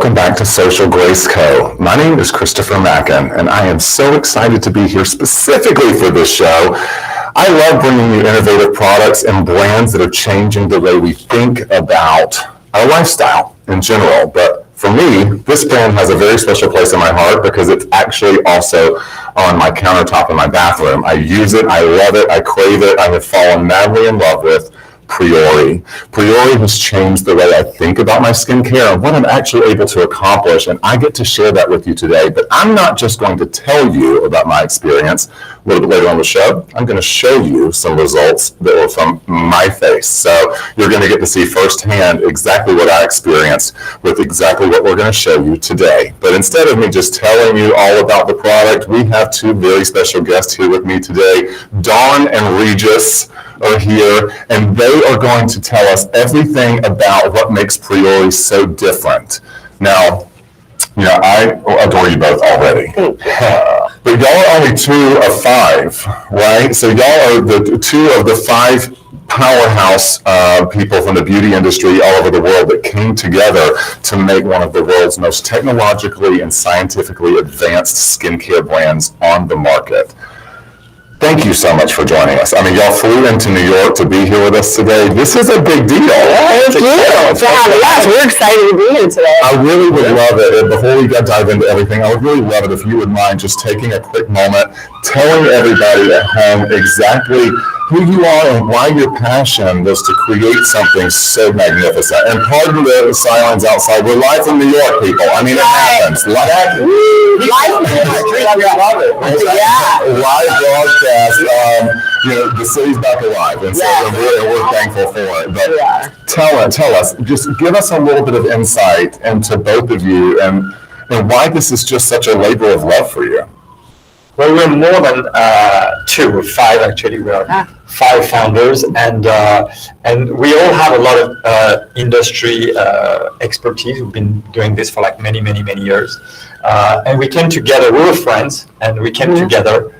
welcome back to Social Grace Co. My name is Christopher Macken, and I am so excited to be here specifically for this show. I love bringing you innovative products and brands that are changing the way we think about our lifestyle in general. But for me, this brand has a very special place in my heart because it's actually also on my countertop in my bathroom. I use it, I love it, I crave it, I have fallen madly in love with Priori. Priori has changed the way I think about my skincare and what I'm actually able to accomplish, and I get to share that with you today. But I'm not just going to tell you about my experience a little bit later on the show. I'm going to show you some results that were from my face. So you're going to get to see firsthand exactly what I experienced with exactly what we're going to show you today. But instead of me just telling you all about the product, we have two very special guests here with me today. Dawn and Regis are here, and they are going to tell us everything about what makes Priori so different. Now, I adore you both already. But y'all are only 2 of 5, right? So y'all are the 2 of the 5 powerhouse people from the beauty industry all over the world that came together to make one of the world's most technologically and scientifically advanced skincare brands on the market. Thank you so much for joining us. I mean, y'all flew into New York to be here with us today. This is a big deal. Thank you for having us. We're excited to be here today. I really would love it, and before we dive into everything, I would really love it if you would mind just taking a quick moment, telling everybody at home exactly who you are and why your passion was to create something so magnificent. And pardon the silence outside. We're live from New York, people. I mean, it happens. Live from New York. Love it. Yeah. Live broadcast. The city's back alive, and so we're thankful for it. But tell us, just give us a little bit of insight into both of you and why this is just such a labor of love for you. Well, we're more than 2, we're 5 actually. We are 5 founders, and we all have a lot of industry expertise. We've been doing this for like many years, and we came together. We were friends, and we came together.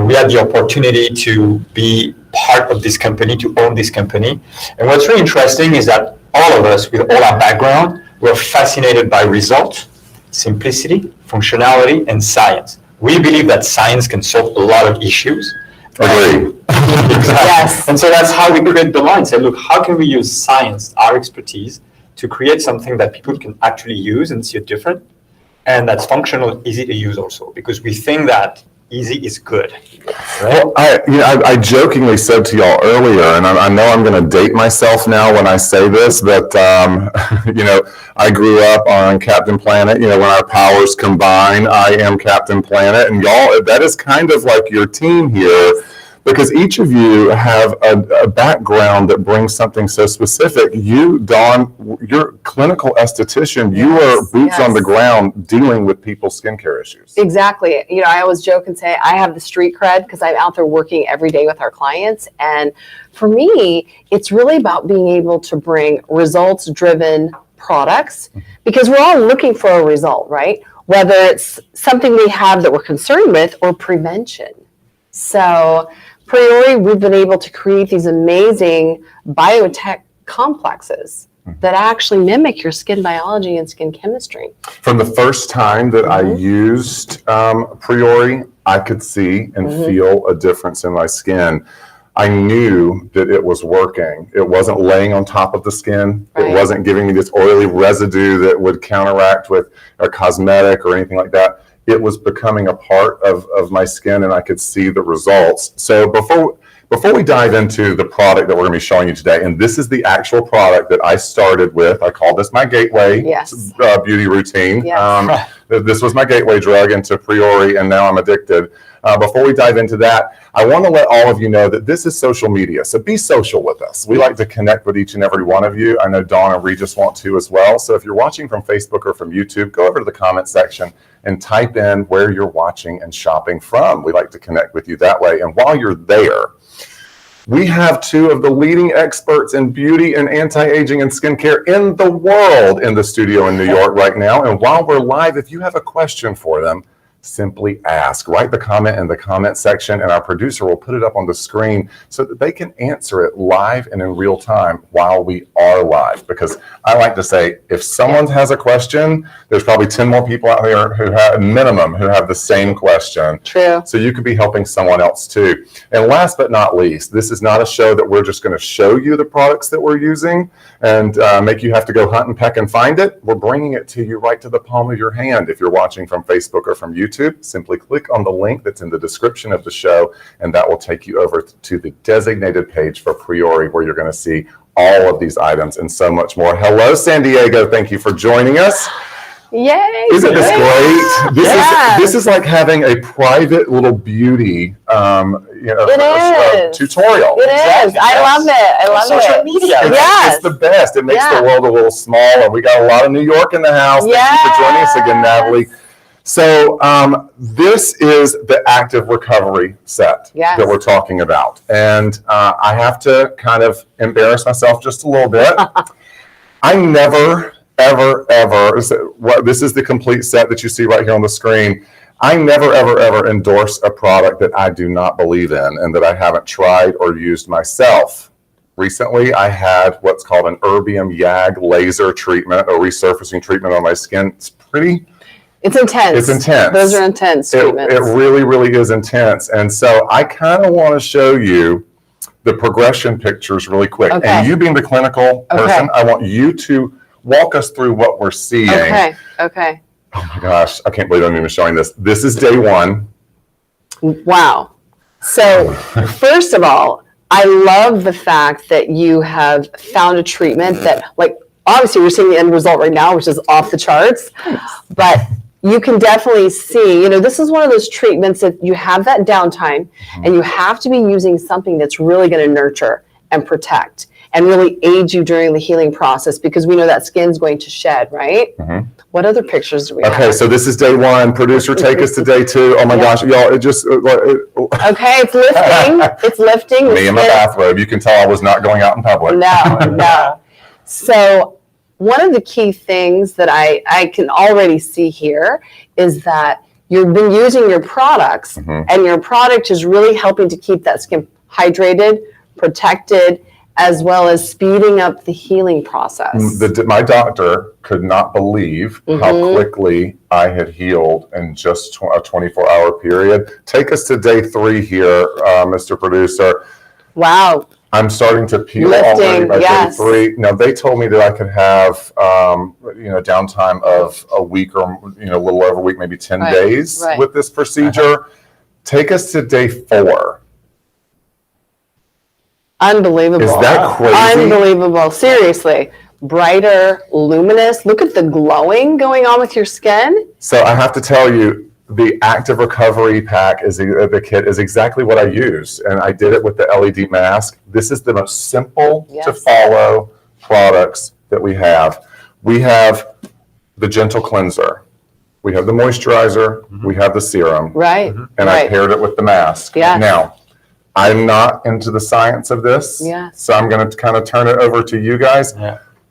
We had the opportunity to be part of this company, to own this company. And what's really interesting is that all of us, with all our background, we're fascinated by results, simplicity, functionality, and science. We believe that science can solve a lot of issues. Agreed. Yes. And so that's how we create the line. Say, look, how can we use science, our expertise, to create something that people can actually use and see it different, and that's functional, easy to use also, because we think that easy is good. Right? Well, I jokingly said to y'all earlier, and I know I'm going to date myself now when I say this, but I grew up on Captain Planet. When our powers combine, I am Captain Planet, and y'all, that is kind of like your team here, because each of you have a background that brings something so specific. You, Dawn, you're a clinical esthetician. You are boots on the ground dealing with people's skincare issues. Exactly. I always joke and say I have the street cred because I'm out there working every day with our clients. And for me, it's really about being able to bring results-driven products, because we're all looking for a result, right? Whether it's something we have that we're concerned with or prevention. So Priori, we've been able to create these amazing biotech complexes that actually mimic your skin biology and skin chemistry. From the first time that I used Priori, I could see and feel a difference in my skin. I knew that it was working. It wasn't laying on top of the skin. Right. It wasn't giving me this oily residue that would counteract with a cosmetic or anything like that. It was becoming a part of my skin, and I could see the results. So before we dive into the product that we're going to be showing you today, and this is the actual product that I started with. I call this my gateway beauty routine. Yes. This was my gateway drug into Priori, and now I'm addicted. Before we dive into that, I want to let all of you know that this is social media, so be social with us. We like to connect with each and every one of you. I know Dawn and Regis want to as well. So if you're watching from Facebook or from YouTube, go over to the comment section and type in where you're watching and shopping from. We like to connect with you that way. And while you're there, we have 2 of the leading experts in beauty and anti-aging and skincare in the world in the studio in New York right now. And while we're live, if you have a question for them, simply ask. Write the comment in the comment section, and our producer will put it up on the screen so that they can answer it live and in real time while we are live. Because I like to say, if someone has a question, there's probably 10 more people out there who have, minimum, who have the same question. True. So you could be helping someone else too. And last but not least, this is not a show that we're just going to show you the products that we're using and make you have to go hunt and peck and find it. We're bringing it to you right to the palm of your hand. If you're watching from Facebook or from YouTube, simply click on the link that's in the description of the show, and that will take you over to the designated page for Priori, where you're going to see all of these items and so much more. Hello, San Diego. Thank you for joining us. Yay! Isn't this great? This is like having a private little beauty tutorial. It is. I love it. I love Social it. media. It's the best. It makes the world a little smaller. We got a lot of New York in the house. Thank you for joining us again, Natalie. So this is the active recovery set that we're talking about. And I have to kind of embarrass myself just a little bit. I never, ever, this is the complete set that you see right here on the screen. I never, ever endorse a product that I do not believe in and that I haven't tried or used myself. Recently, I had what's called an erbium YAG laser treatment, a resurfacing treatment on my skin. It's intense. It's intense. Those are intense treatments. It really, really is intense. And so I kind of want to show you the progression pictures really quick. Okay. And you being the clinical person, I want you to walk us through what we're seeing. Okay. Oh my gosh, I can't believe I'm even showing this. This is day one. Wow. So first of all, I love the fact that you have found a treatment that, like, obviously we're seeing the end result right now, which is off the charts, but you can definitely see, this is one of those treatments that you have that downtime and you have to be using something that's really going to nurture and protect and really aid you during the healing process, because we know that skin's going to shed, right? What other pictures do we have? Okay, so this is day one. Producer, take us to day two. Oh my gosh, y'all, it just... Okay, it's lifting. It's lifting. Me in my bathrobe. You can tell I was not going out in public. No. So one of the key things that I can already see here is that you've been using your products and your product is really helping to keep that skin hydrated, protected, as well as speeding up the healing process. My doctor could not believe how quickly I had healed in just a 24-hour period. Take us to day three here, Mr. Producer. Wow. I'm starting to peel already by day three. Now, they told me that I could have, downtime of a week or, a little over a week, maybe 10 days with this procedure. Take us to day four. Unbelievable. Is that crazy? Unbelievable. Seriously. Brighter, luminous. Look at the glowing going on with your skin. So I have to tell you, the active recovery pack the kit is exactly what I use. And I did it with the LED mask. This is the most simple to follow products that we have. We have the gentle cleanser. We have the moisturizer. We have the serum. Right. And I paired it with the mask. Yes. Now, I'm not into the science of this. So I'm going to kind of turn it over to you guys.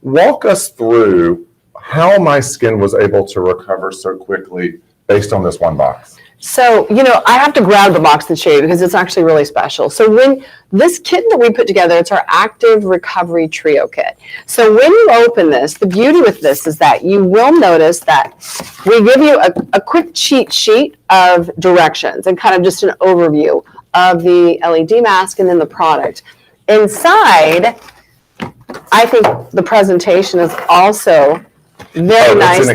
Walk us through how my skin was able to recover so quickly based on this one box. So, I have to grab the box and show you because it's actually really special. So when this kit that we put together, it's our Active Recovery Trio Kit. So when you open this, the beauty with this is that you will notice that we give you a quick cheat sheet of directions and kind of just an overview of the LED mask and then the product. Inside, I think the presentation is also very nicely.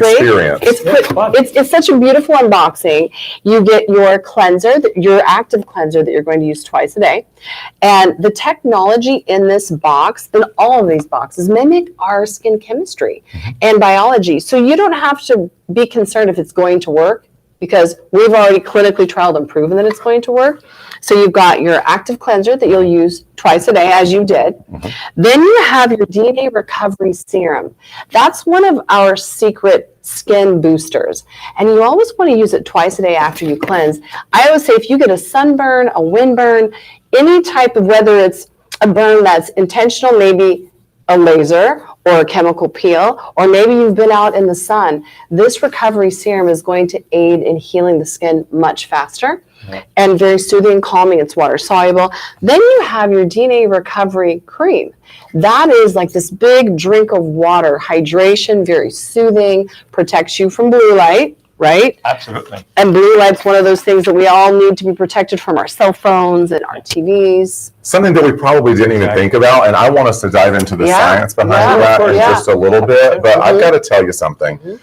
It's such a beautiful unboxing. You get your cleanser, your active cleanser that you're going to use twice a day. And the technology in this box, in all of these boxes, mimic our skin chemistry and biology. So you don't have to be concerned if it's going to work, because we've already clinically trialed and proven that it's going to work. So you've got your active cleanser that you'll use twice a day, as you did. Then you have your DNA recovery serum. That's one of our secret skin boosters. And you always want to use it twice a day after you cleanse. I always say if you get a sunburn, a windburn, any type of, whether it's a burn that's intentional, maybe a laser, or a chemical peel, or maybe you've been out in the sun, this recovery serum is going to aid in healing the skin much faster and very soothing and calming. It's water soluble. Then you have your DNA recovery cream. That is like this big drink of water, hydration, very soothing, protects you from blue light, right? Absolutely. And blue light's one of those things that we all need to be protected from our cell phones and our TVs. Something that we probably didn't even think about, and I want us to dive into the science behind that in just a little bit, but I've got to tell you something.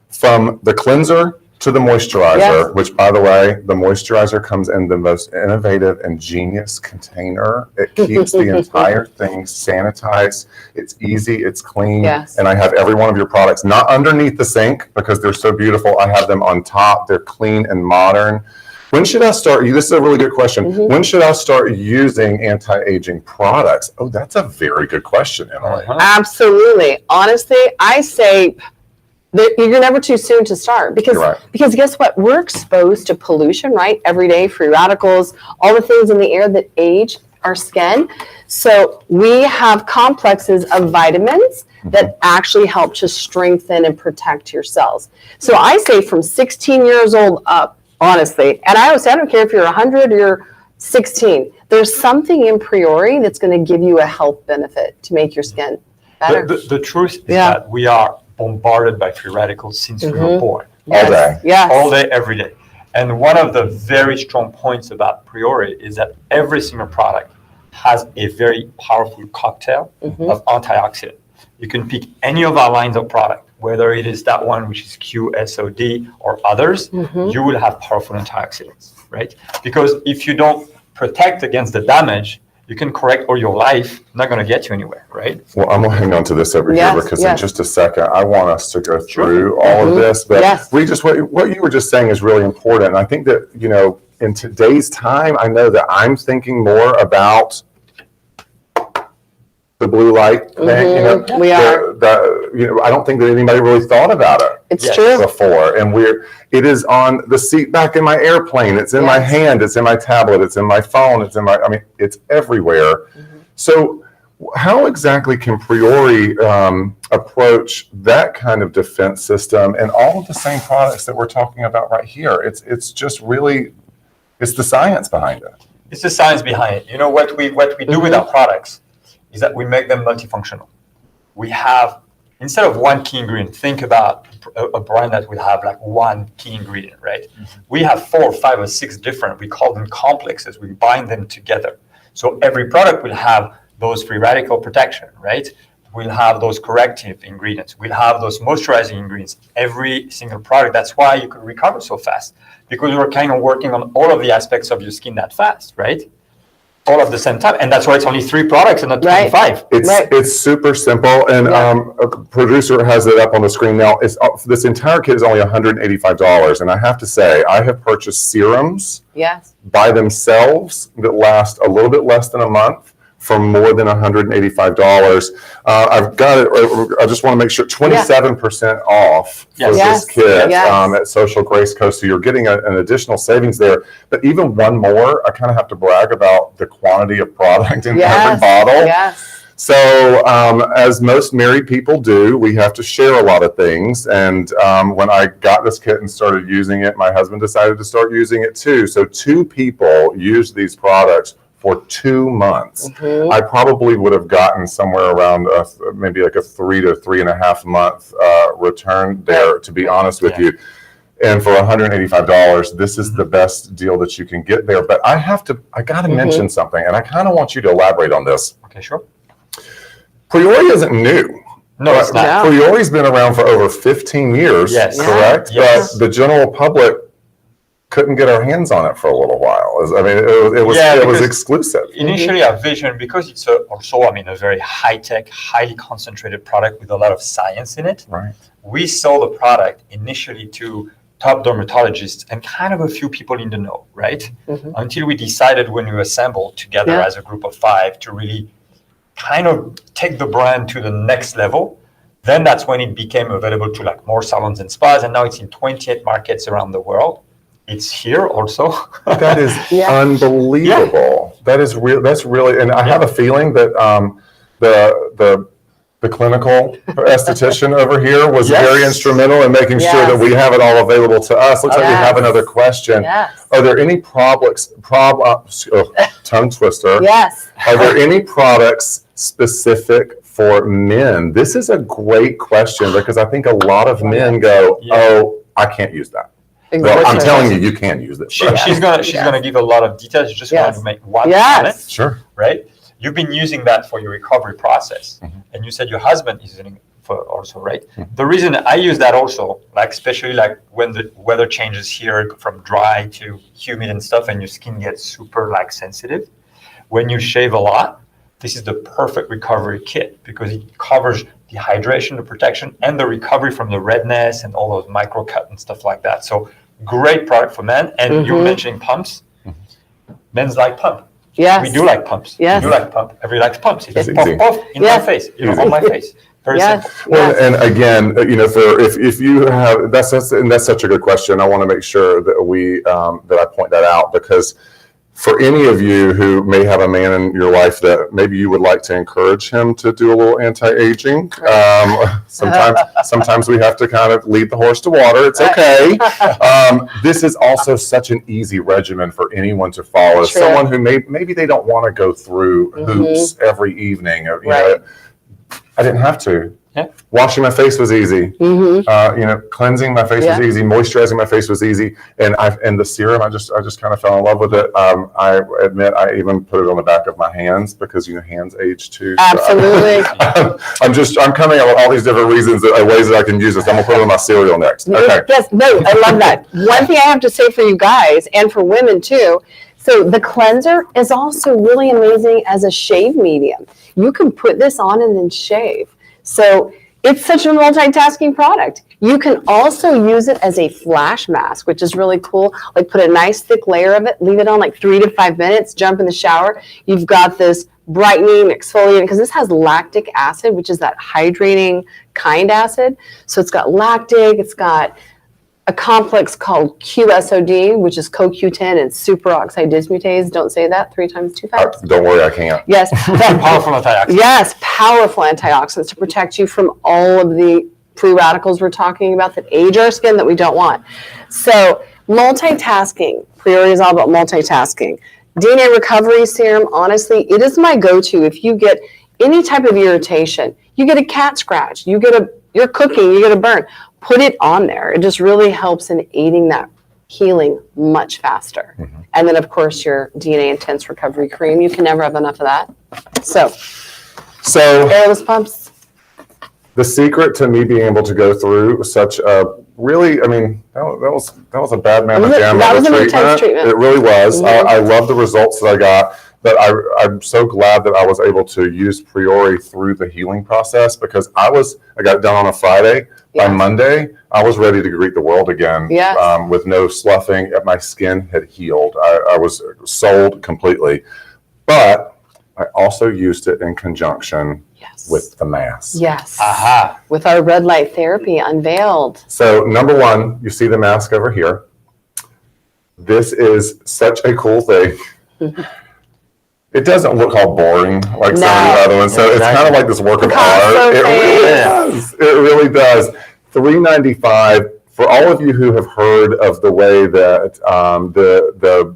From the cleanser to the moisturizer, which, by the way, the moisturizer comes in the most innovative and genius container. It keeps the entire thing sanitized. It's easy, it's clean, and I have every one of your products not underneath the sink because they're so beautiful. I have them on top. They're clean and modern. When should I start? This is a really good question. When should I start using anti-aging products? Oh, that's a very good question, Emily. Absolutely. Honestly, I say you're never too soon to start because guess what? We're exposed to pollution, right? Every day, free radicals, all the things in the air that age our skin. So we have complexes of vitamins that actually help to strengthen and protect your cells. So I say from 16 years old up, honestly, and I always say, I don't care if you're 100 or you're 16, there's something in Priori that's going to give you a health benefit to make your skin better. The truth is that we are bombarded by free radicals since we were born. All day. All day, every day. And one of the very strong points about Priori is that every single product has a very powerful cocktail of antioxidant. You can pick any of our lines of product, whether it is that one which is QSOD or others, you will have powerful antioxidants, right? Because if you don't protect against the damage, you can correct all your life, not going to get you anywhere, right? Well, I'm going to hang on to this over here because in just a second, I want us to go through all of this. But we just, what you were just saying is really important. And I think that, in today's time, I know that I'm thinking more about the blue light thing. We are. I don't think that anybody really thought about it. It's true. Before, and it is on the seat back in my airplane. It's in my hand. It's in my tablet. It's in my phone. It's everywhere. So, how exactly can Priori approach that kind of defense system and all of the same products that we're talking about right here? It's just really, it's the science behind it. It's the science behind it. What we do with our products is that we make them multifunctional. We have, instead of one key ingredient, think about a brand that would have like one key ingredient, right? We have 4 or 5 or 6 different, we call them complexes. We bind them together. So every product will have those free radical protection, right? We'll have those corrective ingredients. We'll have those moisturizing ingredients. Every single product. That's why you could recover so fast, because we're kind of working on all of the aspects of your skin that fast, right? All at the same time, and that's why it's only 3 products and not 25. It's super simple, and a producer has it up on the screen now. This entire kit is only $185, and I have to say, I have purchased serums by themselves that last a little bit less than a month for more than $185. I've got it. I just want to make sure 27% off for this kit at Social Grace Co. So you're getting an additional savings there. But even one more, I kind of have to brag about the quantity of product in every bottle. So as most married people do, we have to share a lot of things. And when I got this kit and started using it, my husband decided to start using it too. So 2 people used these products for 2 months. I probably would have gotten somewhere around maybe like a 3 to 3.5 month return there, to be honest with you. And for $185, this is the best deal that you can get there. But I got to mention something, and I kind of want you to elaborate on this. Okay, sure. Priori isn't new. No, it's not. Priori's been around for over 15 years, correct? But the general public couldn't get our hands on it for a little while. It was exclusive. Initially, our vision, because it's also a very high-tech, highly concentrated product with a lot of science in it. Right. We sold the product initially to top dermatologists and kind of a few people in the know, right? Until we decided, when we assembled together as a group of 5, to really kind of take the brand to the next level. Then that's when it became available to like more salons and spas, and now it's in 28 markets around the world. It's here also. That is unbelievable. That is real. That's really, and I have a feeling that the the clinical esthetician over here was Yes. very instrumental in making sure that we have it all available to us. Looks like we have another question. Yes. Are there any tongue twister. Yes. Are there any products specific for men? This is a great question because I think a lot of men go, oh, I can't use that. Well, I'm telling you, you can use this. She's gonna give a lot of details. You just wanted to make one comment, Sure. right? You've been using that for your recovery process, and you said your husband is using it for also, right? The reason I use that also, like especially like when the weather changes here from dry to humid and stuff, and your skin gets super like sensitive. When you shave a lot, this is the perfect recovery kit because it covers the hydration, the protection, and the recovery from the redness and all those micro cut and stuff like that. So great product for men. And you were mentioning pumps. Men's like pump. Yes. We do like pumps. Yes. We do like pump. Everybody likes pumps. It's Easy. puff in my face, on my face. Very simple. Well, and again, if you have that's such a good question. I want to make sure that that I point that out because for any of you who may have a man in your life that maybe you would like to encourage him to do a little anti-aging, sometimes we have to kind of lead the horse to water. It's okay. This is also such an easy regimen for anyone to follow. True. Someone who maybe they don't want to go through hoops every evening. You know, I didn't have to. Yeah. Washing my face was easy. Cleansing my face was easy. Moisturizing my face was easy. And the serum, I just kind of fell in love with it. I admit I even put it on the back of my hands because hands age too. Absolutely. So I'm coming up with all these different ways that I can use this. I'm gonna put it on my cereal next. Okay. Yes. No, I love that. One thing I have to say for you guys and for women too. So the cleanser is also really amazing as a shave medium. You can put this on and then shave. So it's such a multitasking product. You can also use it as a flash mask, which is really cool. Like put a nice thick layer of it, leave it on like 3 to 5 minutes, jump in the shower. You've got this brightening, exfoliating, because this has lactic acid, which is that hydrating kind acid. So it's got lactic, it's got a complex called QSOD, which is CoQ10 and superoxide dismutase. Don't say that 3 times too fast. Don't worry, I can't. Yes. Powerful antioxidants. Yes, powerful antioxidants to protect you from all of the free radicals we're talking about that age our skin that we don't want. So multitasking, Priori is all about multitasking. DNA recovery serum, honestly, it is my go-to. If you get any type of irritation, you get a cat scratch, you're cooking, you get a burn, put it on there. It just really helps in aiding that healing much faster. And then, of course, your DNA Intense Recovery Cream. You can never have enough of that. So airless pumps. The secret to me being able to go through such a really, that was a bad mamma jamma That was of an a intense treatment. It really was. I love the results that I got. But I'm so glad that I was able to use Priori through the healing process because I got it done on a Friday. By Monday, I was ready to greet the world again with no sloughing. My skin had healed. I was sold completely. But I also used it in conjunction with the mask. Yes. With our red light therapy unveiled. So number one, you see the mask over here. This is such a cool thing. It doesn't look all boring like some of the other ones. So it's kind of like this work of art. It really does. It really does. $3.95 for all of you who have heard of the way that the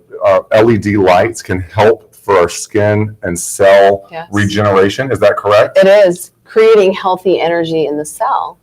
LED lights can help for our skin and cell regeneration. Is that correct? It is. Creating healthy energy in the cell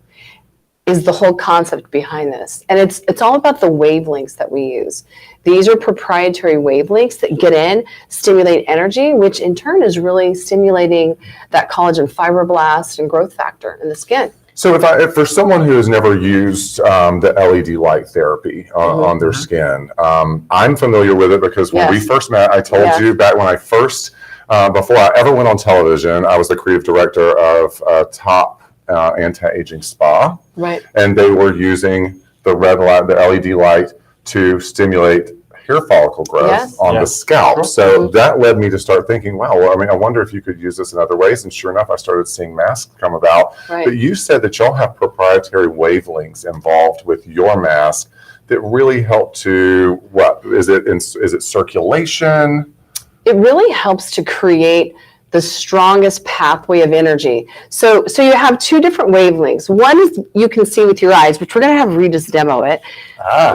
is the whole concept behind this. And it's all about the wavelengths that we use. These are proprietary wavelengths that get in, stimulate energy, which in turn is really stimulating that collagen fibroblast and growth factor in the skin. So if for someone who has never used the LED light therapy on their skin, I'm familiar with it because when we first met, I told you back when I first, before I ever went on television, I was the creative director of a top anti-aging spa. Right. And they were using the LED light to stimulate hair follicle growth on the scalp. So that led me to start thinking, wow, I wonder if you could use this in other ways. And sure enough, I started seeing masks come about. Right. But you said that y'all have proprietary wavelengths involved with your mask that really help to, is it circulation? It really helps to create the strongest pathway of energy. So you have two different wavelengths. One is you can see with your eyes, which we're going to have Regis demo it.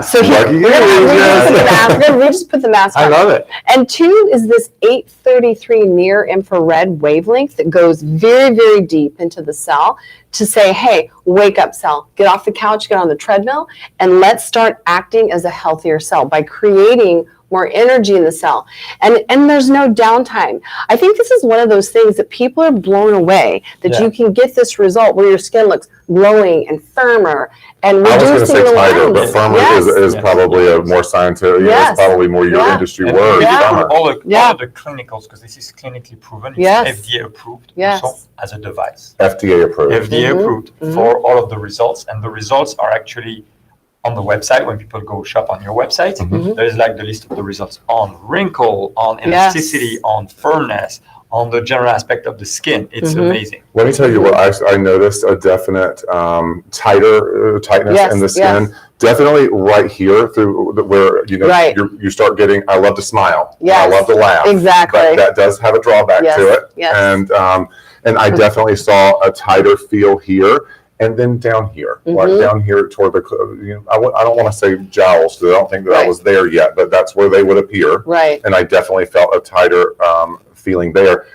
So we're going to have Regis put the mask on. I love it. And two is this 833 near infrared wavelength that goes very, very deep into the cell to say, hey, wake up, cell, get off the couch, get on the treadmill, and let's start acting as a healthier cell by creating more energy in the cell. And there's no downtime. I think this is one of those things that people are blown away, that you can get this result where your skin looks glowing and firmer and I was going to reducing say the tighter, lines. but firmer is probably a more scientific, it's probably more your industry word. All of the clinicals, because this is clinically proven, it's FDA approved also as a device. FDA approved. FDA approved for all of the results, and the results are actually on the website. When people go shop on your website, there's like the list of the results on wrinkle, on elasticity, on firmness, on the general aspect of the skin. It's amazing. Let me tell you what I noticed a definite tightness in the skin. Definitely right here through where you start getting. I love to smile. I love to laugh. Exactly. But that does have a drawback to it. And I definitely saw a tighter feel here. And then down here, like down here toward the, I don't want to say jowls, because I don't think that I was there yet, but that's where they would appear. Right. And I definitely felt a tighter feeling there.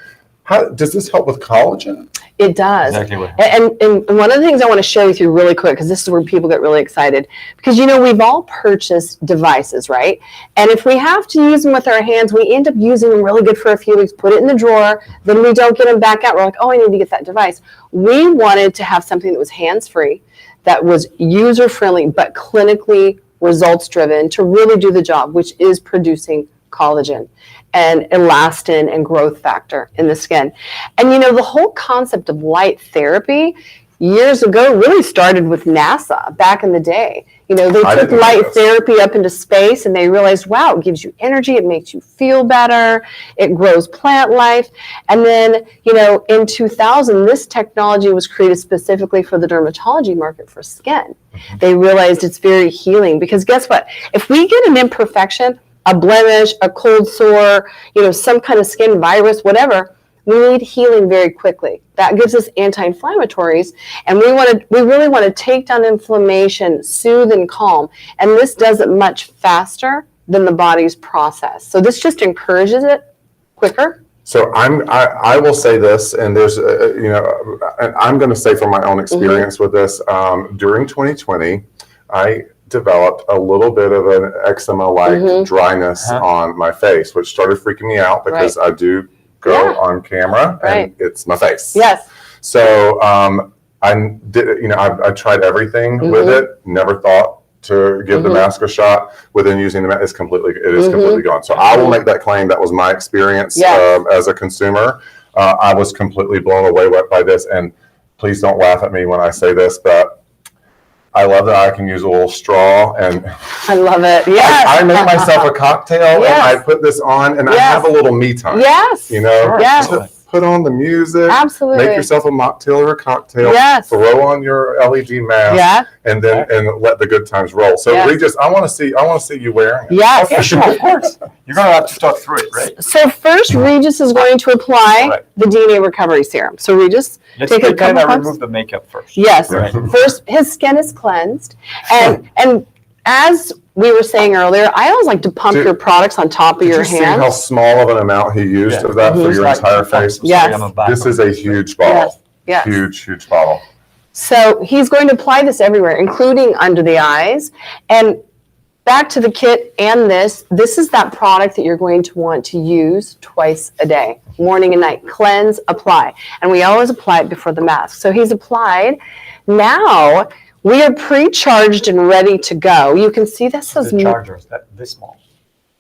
How does this help with collagen? It does. Exactly. And one of the things I want to share with you really quick, because this is where people get really excited, because we've all purchased devices, right? And if we have to use them with our hands, we end up using them really good for a few weeks, put it in the drawer, then we don't get them back out. We're like, oh, I need to get that device. We wanted to have something that was hands-free, that was user-friendly, but clinically results-driven to really do the job, which is producing collagen and elastin and growth factor in the skin. And the whole concept of light therapy years ago really started with NASA back in the day. They took light therapy up into space, and they realized, wow, it gives you energy, it makes you feel better, it grows plant life. And then, in 2000, this technology was created specifically for the dermatology market for skin. They realized it's very healing, because guess what? If we get an imperfection, a blemish, a cold sore, some kind of skin virus, whatever, we need healing very quickly. That gives us anti-inflammatories, and we really want to take down inflammation, soothe and calm. And this does it much faster than the body's process. So this just encourages it quicker. So I will say this, and there's and I'm going to say from my own experience with this. During 2020, I developed a little bit of an eczema-like dryness on my face, which started freaking me out because I do go on camera and it's my face. Yes. So I tried everything with it. Never thought to give the mask a shot. Within using the mask, it is completely gone. So I will make that claim. That was my experience as a consumer. I was completely blown away by this. And please don't laugh at me when I say this, but I love that I can use a little straw, and I love it. Yes. I make myself a cocktail and I put this on, and I have a little me time. Yes. Yes. Put on the music. Absolutely. Make yourself a mocktail or a cocktail. Yes. Throw on your LED mask. And then let the good times roll. So Regis, I want to see you wearing it. Yes. Okay, sure, of course. You're gonna have to talk through it, right? So first, Regis is going to apply the DNA recovery serum. So Regis, take a couple pumps. Remove the makeup first. Yes. Right. First, his skin is cleansed, and as we were saying earlier, I always like to pump your products on top of your hands. Did you see how small of an amount he used of that for your entire face? Yes. This is a huge bottle. Yes. Huge bottle. So he's going to apply this everywhere, including under the eyes. And back to the kit and this is that product that you're going to want to use twice a day, morning and night. Cleanse, apply. And we always apply it before the mask. So he's applied. Now we are pre-charged and ready to go. You can see this is the chargers this small.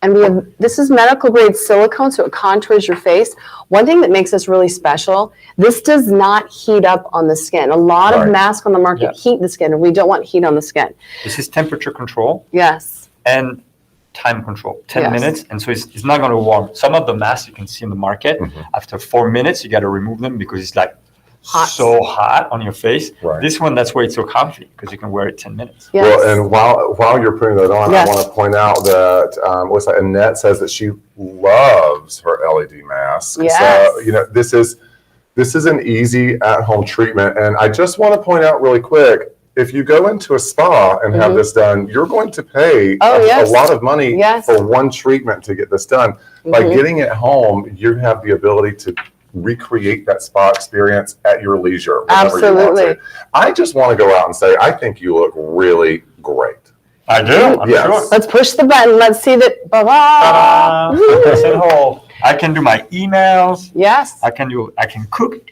And this is medical grade silicone, so it contours your face. One thing that makes this really special, this does not heat up on the skin. A lot of masks on the market heat the skin, and we don't want heat on the skin. This is temperature control. Yes. And time control, 10 minutes. And so it's not going to warm. Some of the masks you can see in the market, after 4 minutes, you got to remove them because it's like Hot. so hot on your face. Right. This one, that's why it's so comfy, because you can wear it 10 minutes. Yes. Well, and while you're putting that on, Yes. I want to point out that what's that? Annette says that she loves her LED mask. Yes. So this is an easy at-home treatment, and I just want to point out really quick. If you go into a spa and have this done, you're going to pay a lot of money for one treatment to get this done. By getting it home, you have the ability to recreate that spa experience at your leisure. Absolutely. You want to. I just want to go out and say, I think you look really great. I do. I'm sure. Let's push the button. Let's see that. Ta-da! I can do my emails. Yes. I can cook,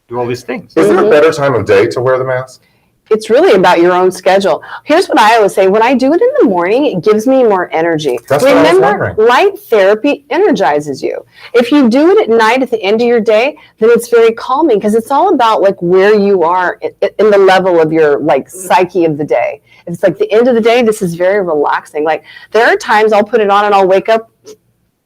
do all these things. Is there a better time of day to wear the mask? It's really about your own schedule. Here's what I always say. When I do it in the morning, it gives me more energy. That's what I was Remember, wondering. light therapy energizes you. If you do it at night at the end of your day, then it's very calming because it's all about like where you are in the level of your like psyche of the day. If it's like the end of the day, this is very relaxing. Like there are times I'll put it on and I'll wake up,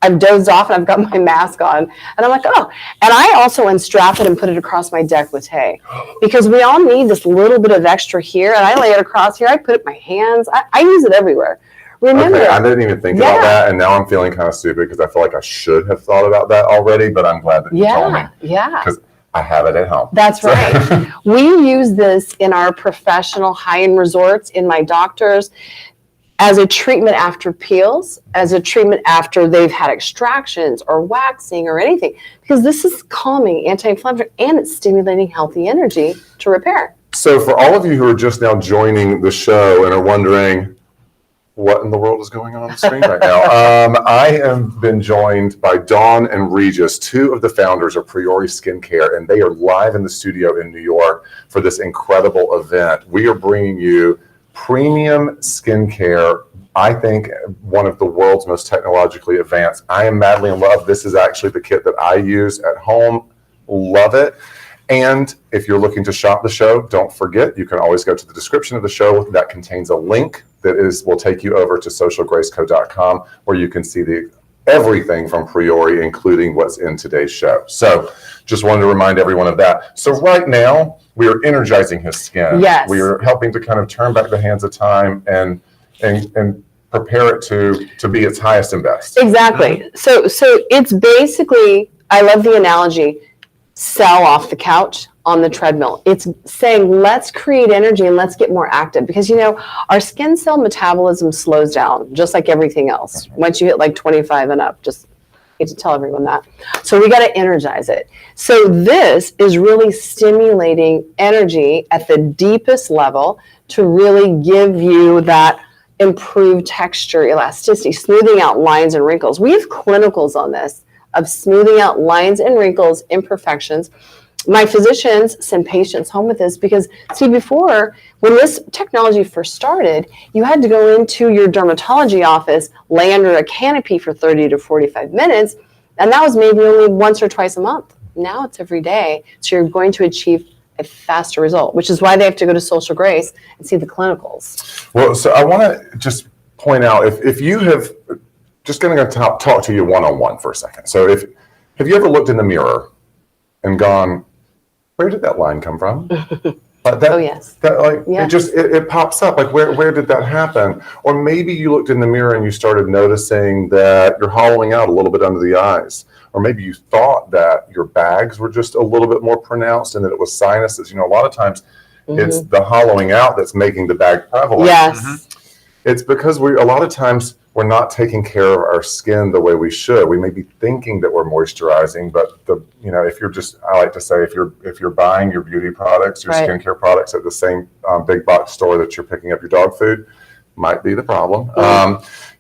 I've dozed off and I've got my mask on and I'm like, oh, and I also unstrap it and put it across my décolleté because we all need this little bit of extra here and I lay it across here. I put it in my hands. I use it everywhere. Remember, Okay, I didn't even think about that, and now I'm feeling kind of stupid because I feel like I should have thought about that already, but I'm glad that you told me. Yeah. Because I have it at home. That's right. We use this in our professional high-end resorts, in my doctors, as a treatment after peels, as a treatment after they've had extractions or waxing or anything, because this is calming, anti-inflammatory, and it's stimulating healthy energy to repair. So for all of you who are just now joining the show and are wondering what in the world is going on the screen right now, I have been joined by Dawn and Regis, two of the founders of Priori Skincare, and they are live in the studio in New York for this incredible event. We are bringing you premium skincare, I think one of the world's most technologically advanced. I am madly in love. This is actually the kit that I use at home. Love it. And if you're looking to shop the show, don't forget, you can always go to the description of the show that contains a link that will take you over to socialgraceco.com where you can see everything from Priori, including what's in today's show. So just wanted to remind everyone of that. So right now, we are energizing his skin. Yes. We are helping to kind of turn back the hands of time and prepare it to be its highest and best. Exactly. So it's basically, I love the analogy, sell off the couch on the treadmill. It's saying, let's create energy and let's get more active because, our skin cell metabolism slows down just like everything else. Once you hit like 25 and up, just hate to tell everyone that. So we got to energize it. So this is really stimulating energy at the deepest level to really give you that improved texture, elasticity, smoothing out lines and wrinkles. We have clinicals on this of smoothing out lines and wrinkles, imperfections. My physicians send patients home with this because, see, before, when this technology first started, you had to go into your dermatology office, lay under a canopy for 30 to 45 minutes, and that was maybe only once or twice a month. Now it's every day, so you're going to achieve a faster result, which is why they have to go to Social Grace and see the clinicals. Well, so I want to just point out, if you have, just going to talk to you one-on-one for a second. So have you ever looked in the mirror and gone, where did that line come from? Oh, yes. Yes. It pops up. Like, where did that happen? Or maybe you looked in the mirror and you started noticing that you're hollowing out a little bit under the eyes. Or maybe you thought that your bags were just a little bit more pronounced and that it was sinuses. A lot of times it's the hollowing out that's making the bag prevalent. Yes. It's because a lot of times we're not taking care of our skin the way we should. We may be thinking that we're moisturizing, but if you're just, I like to say, if you're buying your beauty products, your skincare products at the same big box store that you're picking up your dog food, might be the problem.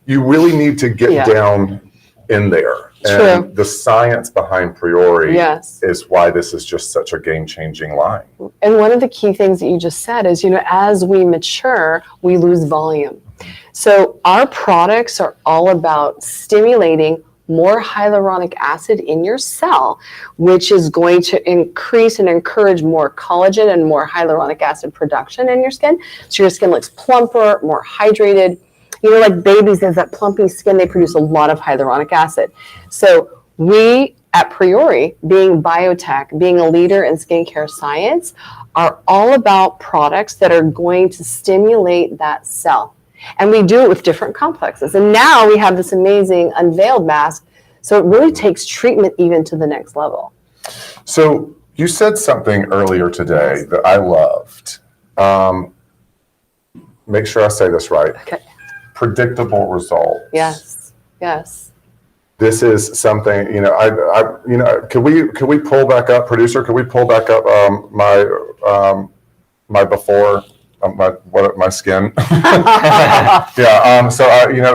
You really need to get down in there. And the science behind Priori is why this is just such a game-changing line. And one of the key things that you just said is, as we mature, we lose volume. So our products are all about stimulating more hyaluronic acid in your cell, which is going to increase and encourage more collagen and more hyaluronic acid production in your skin. So your skin looks plumper, more hydrated. Like babies, there's that plumpy skin, they produce a lot of hyaluronic acid. So we at Priori, being biotech, being a leader in skincare science, are all about products that are going to stimulate that cell. And we do it with different complexes. And now we have this amazing unveiled mask. So it really takes treatment even to the next level. So you said something earlier today that I loved. Make sure I say this right. Okay. Predictable results. Yes. Yes. This is something, could we pull back up, producer? Could we pull back up my before, my skin? Yeah. So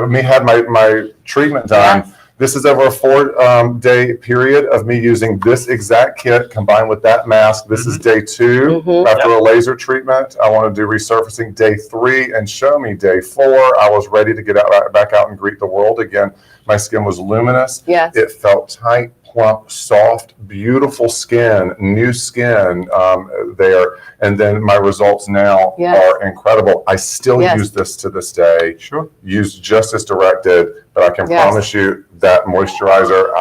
me had my treatment done. Yes. This is over a 4-day period of me using this exact kit combined with that mask. This is day 2 after a laser treatment. I want to do resurfacing day 3 and show me day 4. I was ready to get back out and greet the world again. My skin was luminous. Yes. It felt tight, plump, soft, beautiful skin, new skin there. And then my results now are incredible. I still use this to this day. Sure. Use just as directed, but I can promise you that moisturizer,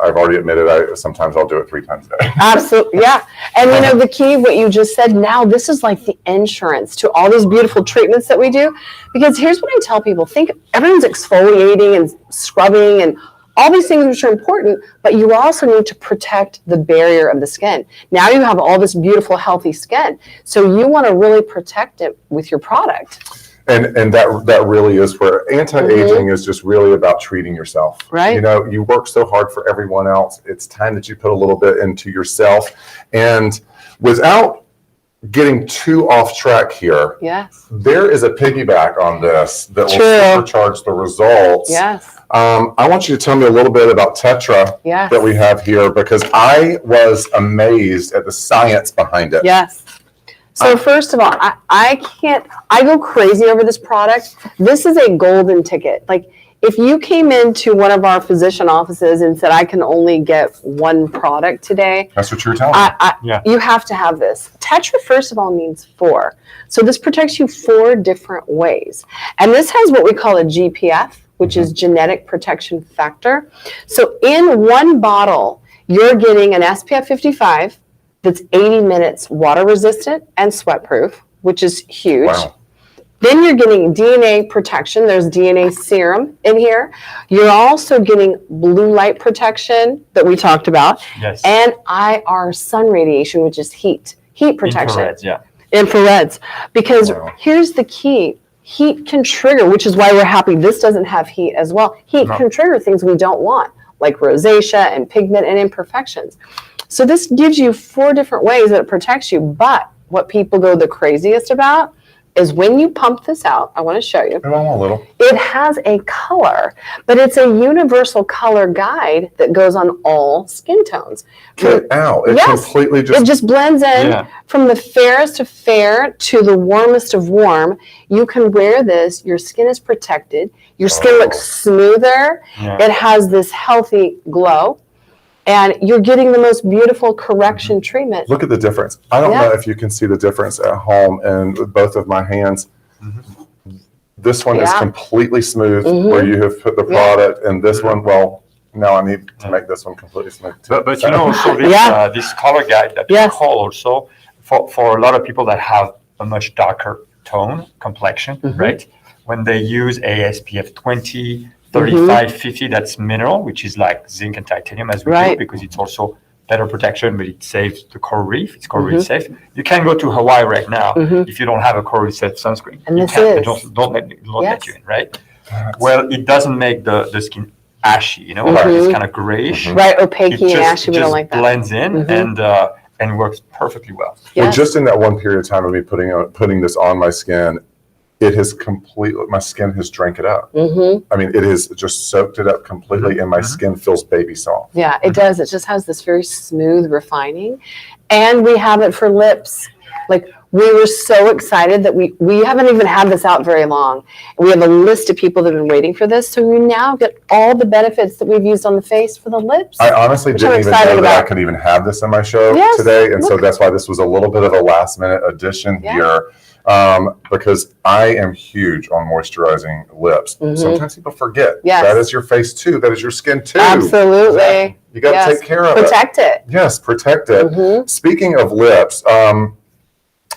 I've already admitted sometimes I'll do it 3 times a day. Absolutely, yeah. And the key, what you just said, now this is like the insurance to all these beautiful treatments that we do. Because here's what I tell people: think everyone's exfoliating and scrubbing and all these things which are important, but you also need to protect the barrier of the skin. Now you have all this beautiful, healthy skin, so you want to really protect it with your product. And that really is where anti-aging is just really about treating yourself. Right. You work so hard for everyone else. It's time that you put a little bit into yourself. And without getting too off track here, there is a piggyback on this that will supercharge the results. Yes. I want you to tell me a little bit about Tetra that we have here, because I was amazed at the science behind it. Yes. So first of all, I go crazy over this product. This is a golden ticket. Like, if you came into one of our physician offices and said, I can only get one product today. That's what you're telling me. You have to have this. Tetra, first of all, means 4. So this protects you 4 different ways. And this has what we call a GPF, which is genetic protection factor. So in one bottle, you're getting an SPF 55, that's 80 minutes water resistant and sweat proof, which is huge. Wow. Then you're getting DNA protection. There's DNA serum in here. You're also getting blue light protection that we talked about. Yes. And IR sun radiation, which is heat protection. Infrareds, Infrareds. Because here's the key. Heat can trigger, which is why we're happy this doesn't have heat as well. Heat can trigger things we don't want, like rosacea and pigment and imperfections. So this gives you 4 different ways that it protects you. But what people go the craziest about is when you pump this out, I want to show you. I want a little. It has a color, but it's a universal color guide that goes on all skin tones. Get out. It completely It just blends in from the fairest of fair to the warmest of warm. You can wear this. Your skin is protected. Your skin looks smoother. It has this healthy glow. And you're getting the most beautiful correction treatment. Look at the difference. I don't know if you can see the difference at home in both of my hands. This one is completely smooth where you have put the product, and this one, well, now I need to make this one completely smooth too. But also this color guide that you call also, for a lot of people that have a much darker tone complexion, right? When they use a SPF 20, 35, 50, that's mineral, which is like zinc and titanium as we do, because it's also better protection, but it saves the coral reef. It's coral reef safe. You can go to Hawaii right now if you don't have a coral reef safe sunscreen. And this is. Don't let you in, right? Well, it doesn't make the skin ashy, it's kind of grayish. Right, opaque and ashy, we don't like that. It blends in and works perfectly well. Well, just in that one period of time of me putting this on my skin, it has completely, my skin has drank it up. I mean, it has just soaked it up completely, and my skin feels baby soft. Yeah, it does. It just has this very smooth refining. And we have it for lips. Like, we were so excited that we haven't even had this out very long. We have a list of people that have been waiting for this. So we now get all the benefits that we've used on the face for the lips. I honestly didn't even know that I could even have this in my show today. And so that's why this was a little bit of a last minute addition here. because I am huge on moisturizing lips. Sometimes people forget that is your face too. That is your skin too. Absolutely. You got to take care of Protect it. Yes, protect it. Speaking of lips,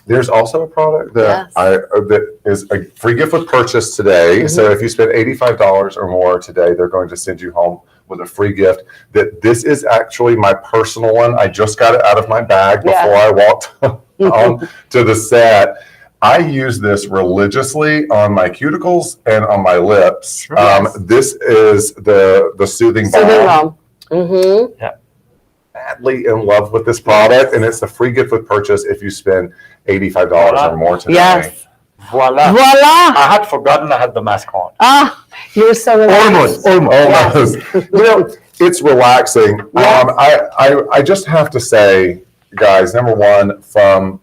there's also a product that that is a free gift with purchase today. So if you spend $85 or more today, they're going to send you home with a free gift. This is actually my personal one. I just got it out of my bag before I walked on to the set. I use this religiously on my cuticles and on my lips. This is the Soothing Balm. Madly in love with this product, and it's a free gift with purchase if you spend $85 or more today. Voila. I had forgotten I had the mask on. You were so relaxed. Almost. It's relaxing. I just have to say, guys, number one, from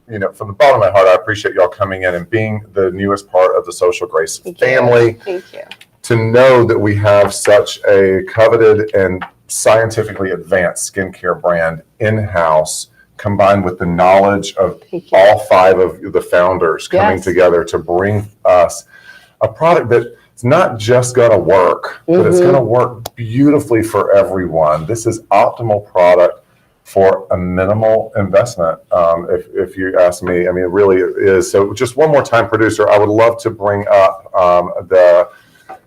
the bottom of my heart, I appreciate y'all coming in and being the newest part of the Social Grace family. Thank you. To know that we have such a coveted and scientifically advanced skincare brand in-house, combined with the knowledge of all 5 of the founders coming together to bring us a product that's not just going to work, but it's going to work beautifully for everyone. This is optimal product for a minimal investment, if you ask me. I mean, it really is. So just one more time, producer, I would love to bring up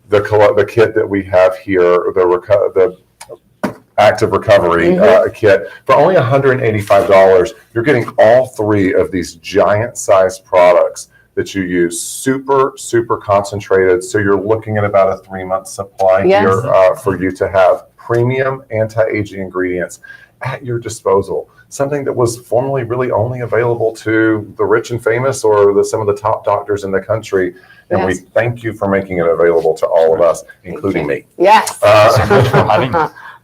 the kit that we have here, the Active Recovery kit. For only $185, you're getting all 3 of these giant-sized products that you use, super concentrated. So you're looking at about a 3-month supply here for you to have premium anti-aging ingredients at your disposal. Something that was formerly really only available to the rich and famous or some of the top doctors in the country. And we thank you for making it available to all of us, including me. Yes.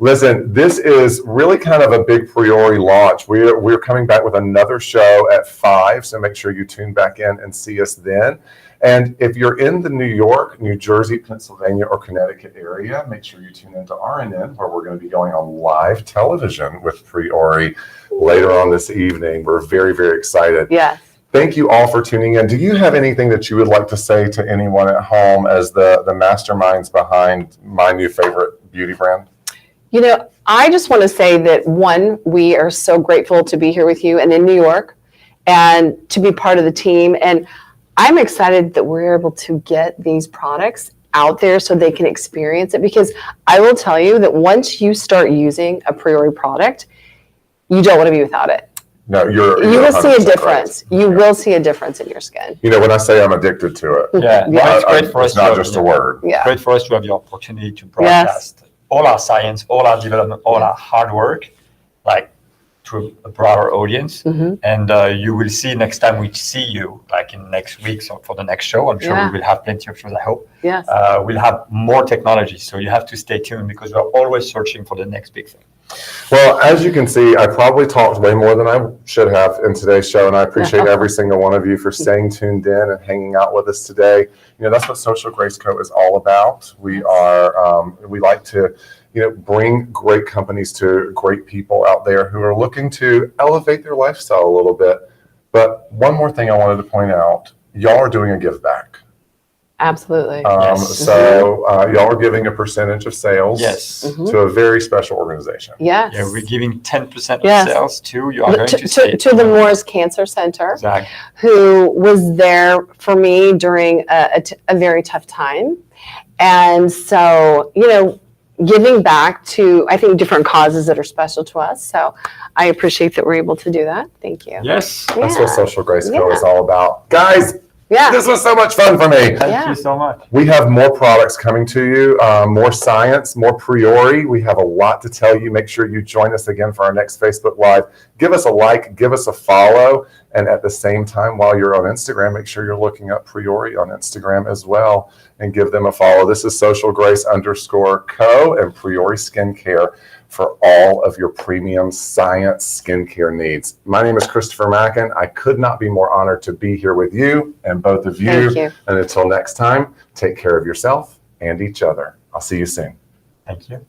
Listen, this is really kind of a big Priori launch. We're coming back with another show at 5, so make sure you tune back in and see us then. And if you're in the New York, New Jersey, Pennsylvania, or Connecticut area, make sure you tune into RNN, where we're going to be going on live television with Priori later on this evening. We're very, very excited. Yes. Thank you all for tuning in. Do you have anything that you would like to say to anyone at home as the masterminds behind my new favorite beauty brand? I just want to say that, one, we are so grateful to be here with you and in New York and to be part of the team. And I'm excited that we're able to get these products out there so they can experience it, because I will tell you that once you start using a Priori product, you don't want to be without it. No, you will see a difference. Right. You will see a difference in your skin. When I say I'm addicted to it, it's great for us. It's not just a word. Great for us to have the opportunity to broadcast all our science, all our development, all our hard work, to a broader audience. And you will see next time we see you, in next week, so for the next show, I'm sure we will have plenty of shows, I hope. Yes. We'll have more technology, so you have to stay tuned, because we're always searching for the next big thing. Well, as you can see, I probably talked way more than I should have in today's show, and I appreciate every single one of you for staying tuned in and hanging out with us today. That's what Social Grace Co. is all about. We like to bring great companies to great people out there who are looking to elevate their lifestyle a little bit. But one more thing I wanted to point out, y'all are doing a give back. Absolutely. So y'all are giving a percentage of sales to a very special organization. Yes. Yeah, we're giving 10% of sales to the Moores Cancer Center, who was there for me during a very tough time. And so, giving back to, I think, different causes that are special to us. So I appreciate that we're able to do that. Thank you. Yes. That's what Social Grace Co. is all about. Guys, this was so much fun for me. Thank you so much. We have more products coming to you, more science, more Priori. We have a lot to tell you. Make sure you join us again for our next Facebook Live. Give us a like, give us a follow. And at the same time, while you're on Instagram, make sure you're looking up Priori on Instagram as well and give them a follow. This is Social Grace _Co. and Priori Skincare for all of your premium science skincare needs. My name is Christopher Macken. I could not be more honored to be here with you and both of you. Thank you. And until next time, take care of yourself and each other. I'll see you soon. Thank you.